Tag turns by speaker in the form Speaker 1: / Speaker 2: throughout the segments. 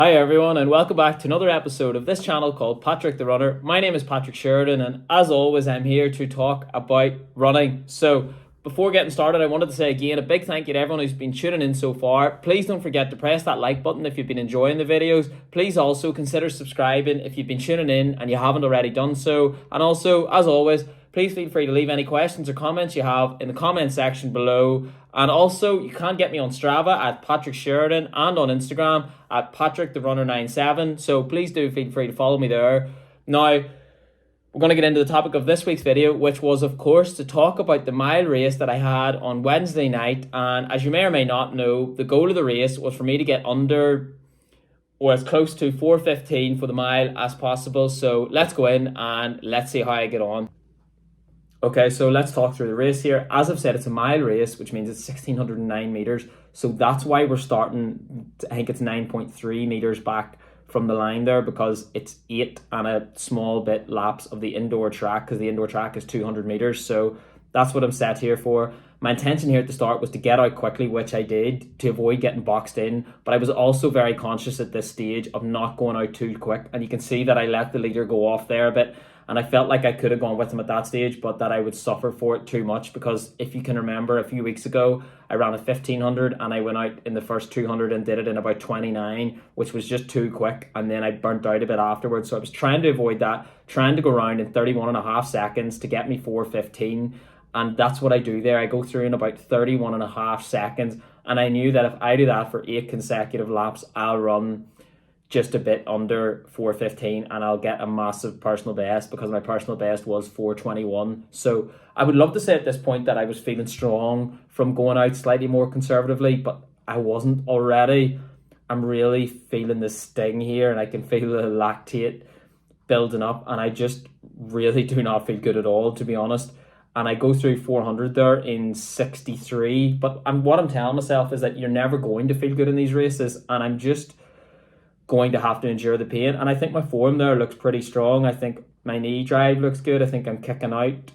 Speaker 1: Hi everyone, and welcome back to another episode of this channel called Patrick the Runner. My name is Patrick Sheridan, and as always I'm here to talk about running. So before getting started, I wanted to say again a big thank you to everyone who's been tuning in so far. Please don't forget to press that like button if you've been enjoying the videos. Please also consider subscribing if you've been tuning in and you haven't already done so. And also, as always, please feel free to leave any questions or comments you have in the comment section below. And also, you can get me on Strava at Patrick Sheridan and on Instagram at Patrick the Runner 97. So please do feel free to follow me there. Now, we're going to get into the topic of this week's video, which was, of course, to talk about the mile race that I had on Wednesday night. And as you may or may not know, the goal of the race was for me to get under or as close to 4:15 for the mile as possible. So let's go in and let's see how I get on. Okay, so let's talk through the race here. As I've said, it's a mile race, which means it's 1,609 meters. So that's why we're starting, I think it's 9.3 meters back from the line there, because it's 8 and a small bit laps of the indoor track, because the indoor track is 200 meters. So that's what I'm set here for. My intention here at the start was to get out quickly, which I did, to avoid getting boxed in. But I was also very conscious at this stage of not going out too quick. And you can see that I let the leader go off there a bit. And I felt like I could have gone with him at that stage, but that I would suffer for it too much, because if you can remember, a few weeks ago, I ran a 1,500 and I went out in the first 200 and did it in about 29, which was just too quick. And then I burnt out a bit afterwards. So I was trying to avoid that, trying to go around in 31 and a half seconds to get me 4:15. And that's what I do there. I go through in about 31 and a half seconds. And I knew that if I do that for 8 consecutive laps, I'll run just a bit under 4:15 and I'll get a massive personal best, because my personal best was 4:21. So I would love to say at this point that I was feeling strong from going out slightly more conservatively, but I wasn't already. I'm really feeling the sting here, and I can feel the lactate building up, and I just really do not feel good at all, to be honest. And I go through 400 there in 63, but what I'm telling myself is that you're never going to feel good in these races, and I'm just going to have to endure the pain. And I think my form there looks pretty strong. I think my knee drive looks good. I think I'm kicking out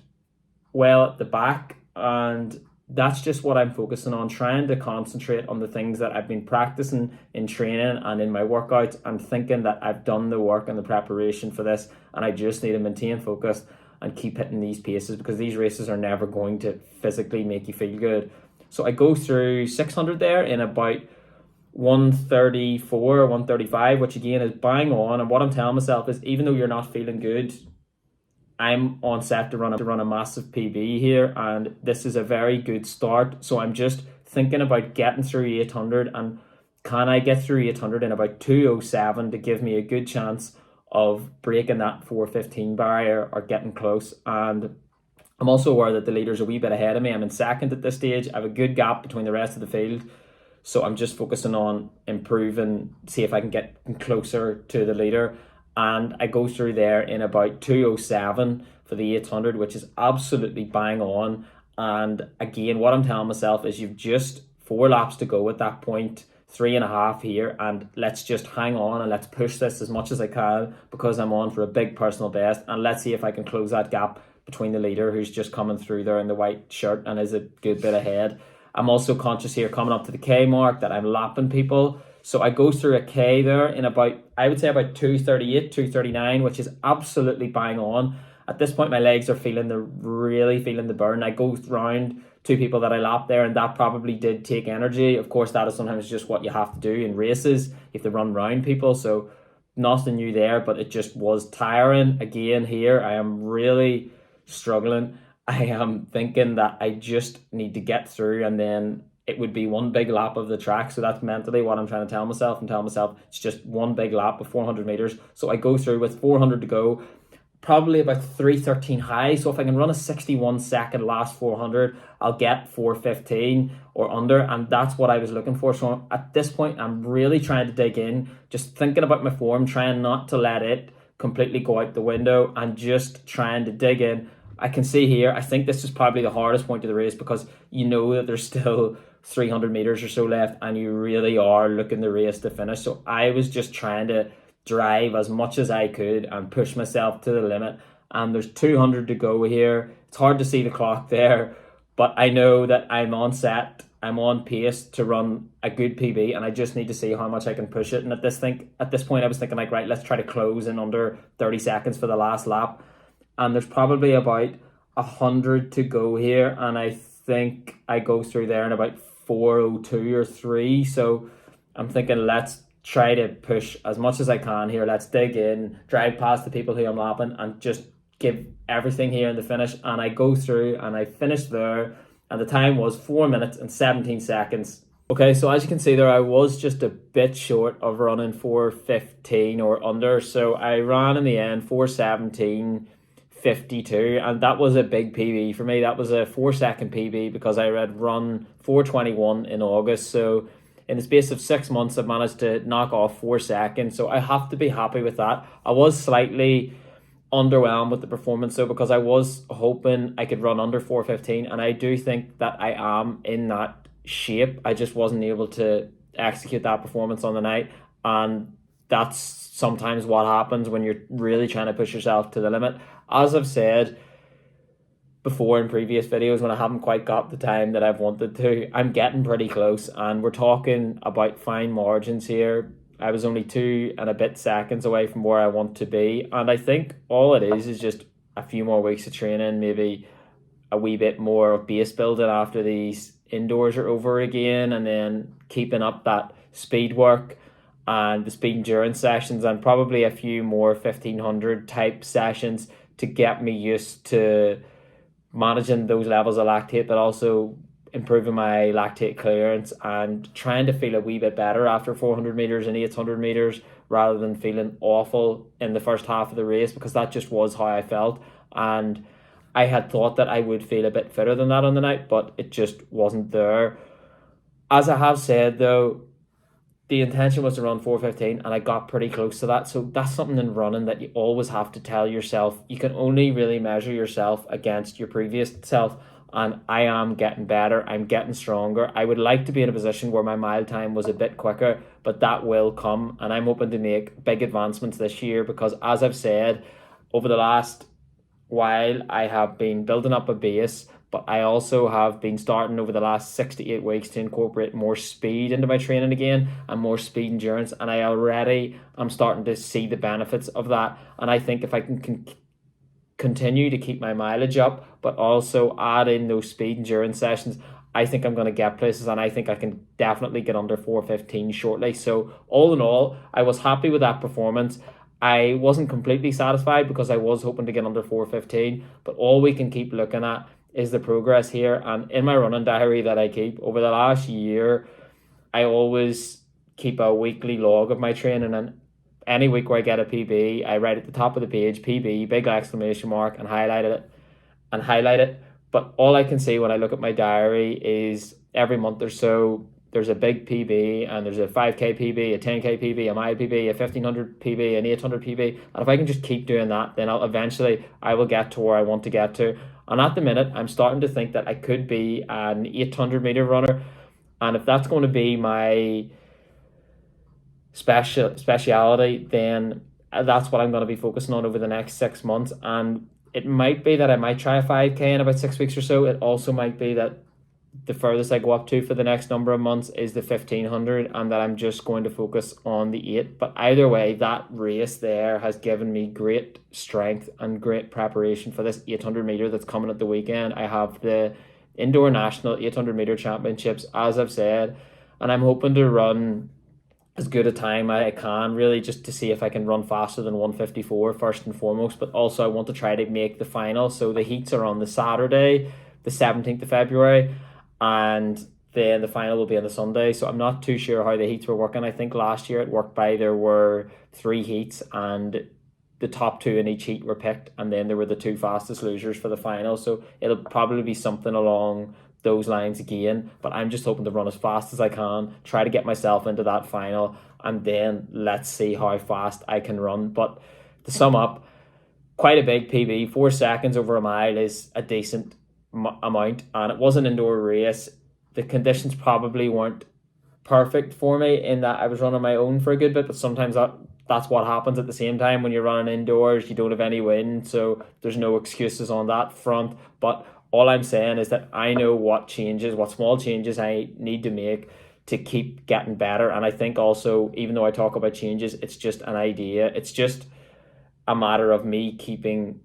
Speaker 1: well at the back, and that's just what I'm focusing on, trying to concentrate on the things that I've been practicing in training and in my workouts. I'm thinking that I've done the work and the preparation for this, and I just need to maintain focus and keep hitting these paces, because these races are never going to physically make you feel good. So I go through 600 there in about 134 or 135, which again is bang on. And what I'm telling myself is, even though you're not feeling good, I'm on set to run a massive PB here, and this is a very good start. So I'm just thinking about getting through 800, and can I get through 800 in about 2:07 to give me a good chance of breaking that 4:15 barrier or getting close. And I'm also aware that the leader's a wee bit ahead of me. I'm in second at this stage. I have a good gap between the rest of the field. So I'm just focusing on improving, see if I can get closer to the leader. And I go through there in about 2:07 for the 800, which is absolutely bang on. And again, what I'm telling myself is, you've just 4 laps to go at that point, 3.5 here, and let's just hang on and let's push this as much as I can, because I'm on for a big personal best. And let's see if I can close that gap between the leader, who's just coming through there in the white shirt and is a good bit ahead. I'm also conscious here, coming up to the K mark, that I'm lapping people. So I go through a K there in about, I would say about 2:38, 2:39, which is absolutely bang on. At this point, my legs are really feeling the burn. I go round 2 people that I lapped there, and that probably did take energy. Of course, that is sometimes just what you have to do in races. You have to run round people. So nothing new there, but it just was tiring. Again, here, I am really struggling. I am thinking that I just need to get through, and then it would be one big lap of the track. So that's mentally what I'm trying to tell myself. I'm telling myself it's just one big lap of 400 meters. So I go through with 400 to go, probably about 3:13 high. So if I can run a 61 second last 400, I'll get 4:15 or under. And that's what I was looking for. So at this point, I'm really trying to dig in, just thinking about my form, trying not to let it completely go out the window, and just trying to dig in. I can see here, I think this is probably the hardest point of the race, because you know that there's still 300 meters or so left, and you really are looking the race to finish. So I was just trying to drive as much as I could and push myself to the limit. And there's 200 to go here. It's hard to see the clock there, But I know that I'm on set, I'm on pace to run a good PB, and I just need to see how much I can push it. And at this point, I was thinking like, right, let's try to close in under 30 seconds for the last lap. And there's probably about 100 to go here, and I think I go through there in about 4:02 or 3. So I'm thinking, let's try to push as much as I can here. Let's dig in, drive past the people who I'm lapping, and just give everything here in the finish. And I go through and I finish there, and the time was 4 minutes and 17 seconds. Okay, so as you can see there, I was just a bit short of running 4:15 or under. So I ran in the end 4:17:52, and that was a big PB for me. That was a 4-second PB because I had run 4:21 in August. So in the space of 6 months, I've managed to knock off 4 seconds. So I have to be happy with that. I was slightly underwhelmed with the performance though, because I was hoping I could run under 4:15, and I do think that I am in that shape. I just wasn't able to execute that performance on the night, and that's sometimes what happens when you're really trying to push yourself to the limit. As I've said before in previous videos, when I haven't quite got the time that I've wanted to, I'm getting pretty close, and we're talking about fine margins here. I was only 2 and a bit seconds away from where I want to be, and I think all it is just a few more weeks of training, maybe a wee bit more of base building after these indoors are over again, and then keeping up that speed work and the speed endurance sessions, and probably a few more 1500 type sessions to get me used to managing those levels of lactate, but also improving my lactate clearance and trying to feel a wee bit better after 400 meters and 800 meters, rather than feeling awful in the first half of the race, because that just was how I felt. And I had thought that I would feel a bit fitter than that on the night, but it just wasn't there. As I have said though, the intention was to run 4:15, and I got pretty close to that. So that's something in running that you always have to tell yourself. You can only really measure yourself against your previous self, and I am getting better. I'm getting stronger. I would like to be in a position where my mile time was a bit quicker, but that will come, and I'm hoping to make big advancements this year, because as I've said, over the last while I have been building up a base, but I also have been starting over the last 6 to 8 weeks to incorporate more speed into my training again, and more speed endurance, and I already am starting to see the benefits of that. And I think if I can continue to keep my mileage up, but also add in those speed endurance sessions, I think I'm going to get places, and I think I can definitely get under 4:15 shortly. So all in all, I was happy with that performance. I wasn't completely satisfied because I was hoping to get under 4:15, but all we can keep looking at is the progress here. And in my running diary that I keep over the last year, I always keep a weekly log of my training, and any week where I get a PB, I write at the top of the page PB, big exclamation mark, and highlight it. But all I can see when I look at my diary is every month or so there's a big PB, and there's a 5k PB, a 10k PB, a mile PB, a 1500 PB, an 800 PB. And if I can just keep doing that, then I will get to where I want to get to. And at the minute, I'm starting to think that I could be an 800 meter runner, and if that's going to be my speciality, then that's what I'm going to be focusing on over the next 6 months. And it might be that I might try a 5k in about 6 weeks or so. It also might be that the furthest I go up to for the next number of months is the 1500, and that I'm just going to focus on the 8. But either way, that race there has given me great strength and great preparation for this 800 meter that's coming at the weekend. I have the Indoor National 800 meter championships, as I've said, and I'm hoping to run as good a time I can, really, just to see if I can run faster than 1:54 first and foremost. But also I want to try to make the final. So the heats are on the Saturday, the 17th of February, and then the final will be on the Sunday. So I'm not too sure how the heats were working. I think last year it worked by there were 3 heats, and the top 2 in each heat were picked, and then there were the 2 fastest losers for the final. So it'll probably be something along those lines again, but I'm just hoping to run as fast as I can, try to get myself into that final, and then let's see how fast I can run. But to sum up, quite a big PB. 4 seconds over a mile is a decent amount, and it was an indoor race. The conditions probably weren't perfect for me in that I was running my own for a good bit, but sometimes that's what happens at the same time when you're running indoors. You don't have any wind, so there's no excuses on that front. But All I'm saying is that I know what small changes I need to make to keep getting better. And I think also, even though I talk about changes, it's just an idea. It's just a matter of me keeping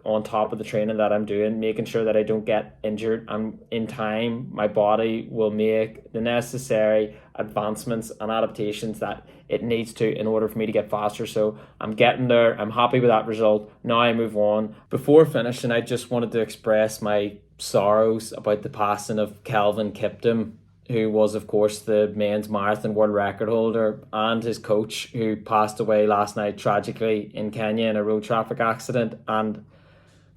Speaker 1: on top of the training that I'm doing, making sure that I don't get injured. And in time, my body will make the necessary advancements and adaptations that it needs to in order for me to get faster. So I'm getting there. I'm happy with that result. Now I move on. Before finishing, I just wanted to express my sorrows about the passing of Kelvin Kiptum, who was, of course, the men's marathon world record holder, and his coach, who passed away last night tragically in Kenya in a road traffic accident. And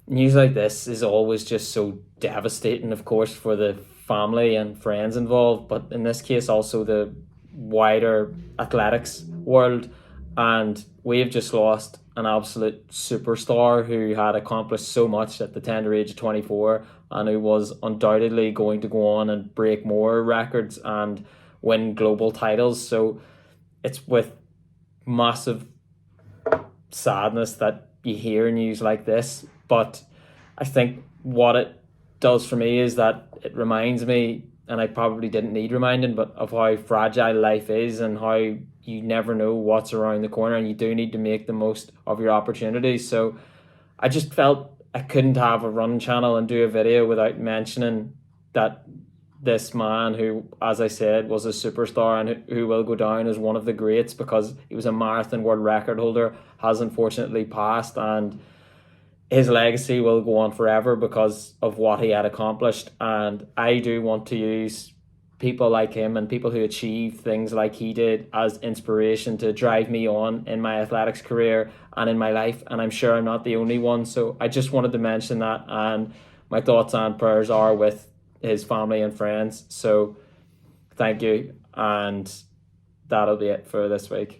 Speaker 1: news like this is always just so devastating, of course, for the family and friends involved, but in this case, also the wider athletics world. And we've just lost an absolute superstar who had accomplished so much at the tender age of 24 and who was undoubtedly going to go on and break more records and win global titles. So it's with massive sadness that you hear news like this. But I think what it does for me is that it reminds me, and I probably didn't need reminding, but of how fragile life is and how you never know what's around the corner, and you do need to make the most of your opportunities. So I just felt I couldn't have a run channel and do a video without mentioning that this man, who, as I said, was a superstar and who will go down as one of the greats because he was a marathon world record holder, has unfortunately passed, and his legacy will go on forever because of what he had accomplished. And I do want to use people like him and people who achieve things like he did as inspiration to drive me on in my athletics career and in my life. And I'm sure I'm not the only one. So I just wanted to mention that. And my thoughts and prayers are with his family and friends. So thank you. And that'll be it for this week.